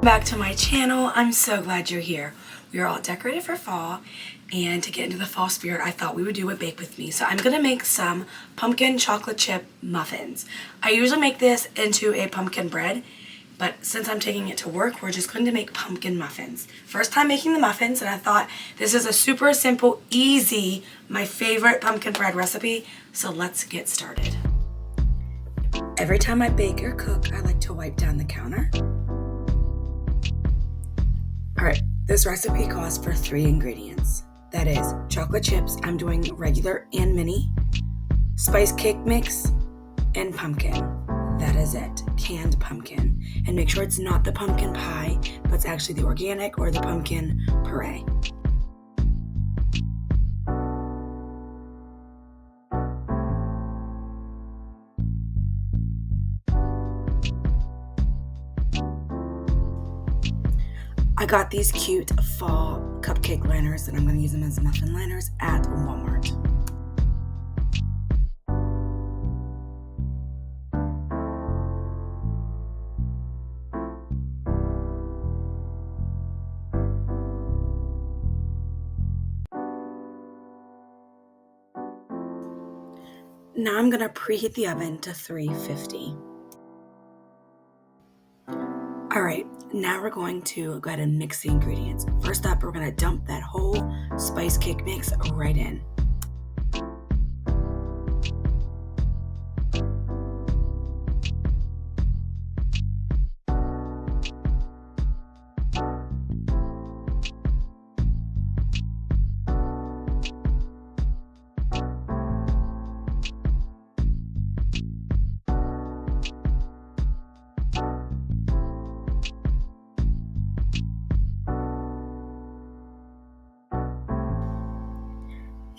Back to my channel. I'm so glad you're here. We are all decorated for fall, and to get into the fall spirit, I thought we would do a bake with me. So I'm gonna make some pumpkin chocolate chip muffins. I usually make this into a pumpkin bread, but since I'm taking it to work, we're just going to make pumpkin muffins. First time making the muffins, and I thought this is a super simple, easy, my favorite pumpkin bread recipe. So let's get started. Every time I bake or cook, I like to wipe down the counter. Alright, this recipe calls for 3 ingredients. That is chocolate chips, I'm doing regular and mini, spice cake mix, and pumpkin. That is it, canned pumpkin. And make sure it's not the pumpkin pie, but it's actually the organic or the pumpkin puree. I got these cute fall cupcake liners and I'm going to use them as muffin liners at Walmart. Now I'm going to preheat the oven to 350. Alright, now we're going to go ahead and mix the ingredients. First up, we're going to dump that whole spice cake mix right in.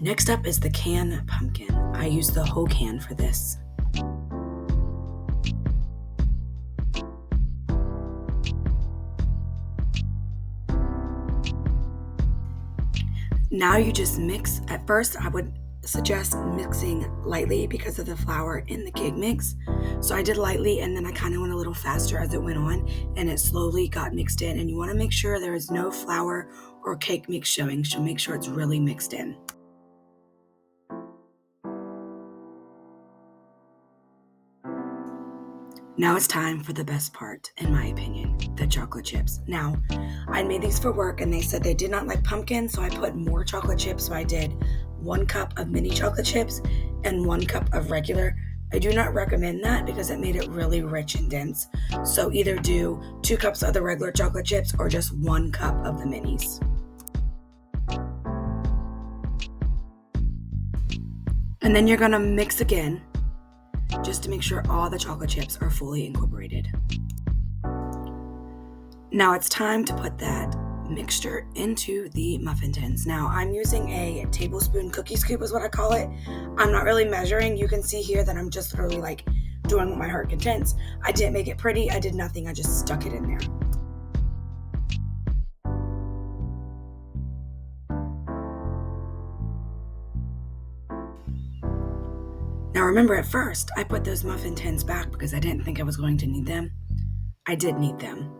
Next up is the canned pumpkin. I use the whole can for this. Now you just mix. At first, I would suggest mixing lightly because of the flour in the cake mix. So I did lightly and then I kind of went a little faster as it went on and it slowly got mixed in. And you want to make sure there is no flour or cake mix showing. So make sure it's really mixed in. Now it's time for the best part, in my opinion, the chocolate chips. Now, I made these for work and they said they did not like pumpkin, so I put more chocolate chips. So I did 1 cup of mini chocolate chips and 1 cup of regular. I do not recommend that because it made it really rich and dense. So either do 2 cups of the regular chocolate chips or just 1 cup of the minis. And then you're gonna mix again, just to make sure all the chocolate chips are fully incorporated. Now it's time to put that mixture into the muffin tins. Now I'm using a tablespoon cookie scoop is what I call it. I'm not really measuring. You can see here that I'm just literally like doing what my heart contents. I didn't make it pretty. I did nothing. I just stuck it in there. Now remember, at first, I put those muffin tins back because I didn't think I was going to need them. I did need them.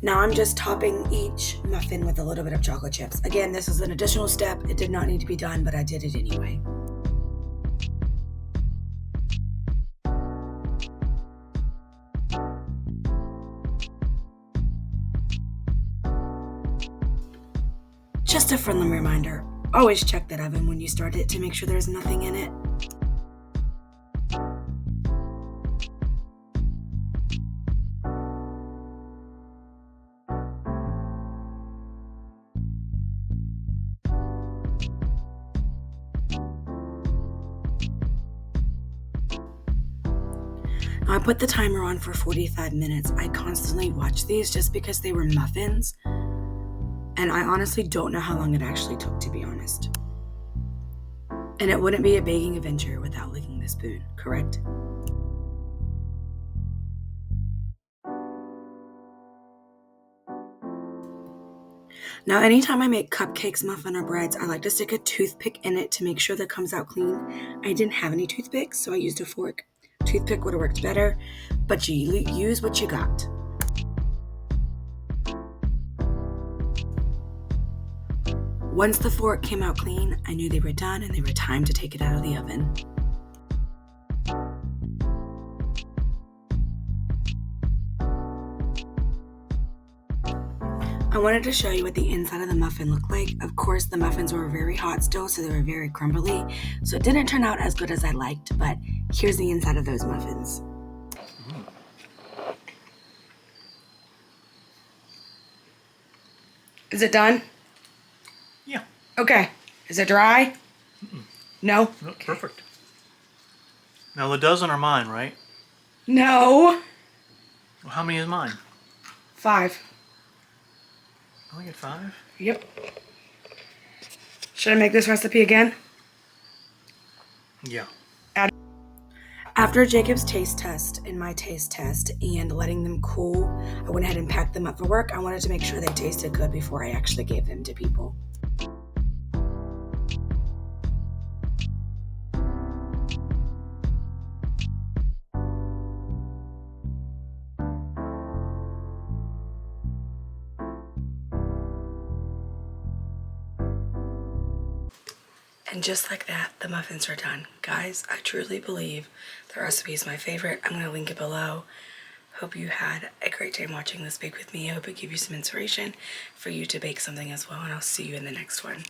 Now I'm just topping each muffin with a little bit of chocolate chips. Again, this is an additional step. It did not need to be done, but I did it anyway. Just a friendly reminder, always check that oven when you start it to make sure there's nothing in it. I put the timer on for 45 minutes. I constantly watch these just because they were muffins. And I honestly don't know how long it actually took, to be honest. And it wouldn't be a baking adventure without licking the spoon, correct? Now, anytime I make cupcakes, muffin, or breads, I like to stick a toothpick in it to make sure that it comes out clean. I didn't have any toothpicks, so I used a fork. Toothpick would have worked better, but you use what you got. Once the fork came out clean, I knew they were done and they were time to take it out of the oven. I wanted to show you what the inside of the muffin looked like. Of course, the muffins were very hot still, so they were very crumbly. So it didn't turn out as good as I liked, but here's the inside of those muffins. Is it done? Yeah. Okay. Is it dry? No? No, perfect. Now the dozen are mine, right? No. Well, how many is mine? 5. I only get 5? Yep. Should I make this recipe again? Yeah. After Jacob's taste test and my taste test and letting them cool, I went ahead and packed them up for work. I wanted to make sure they tasted good before I actually gave them to people. And just like that, the muffins are done. Guys, I truly believe the recipe is my favorite. I'm going to link it below. Hope you had a great time watching this bake with me. I hope it gave you some inspiration for you to bake something as well, and I'll see you in the next one.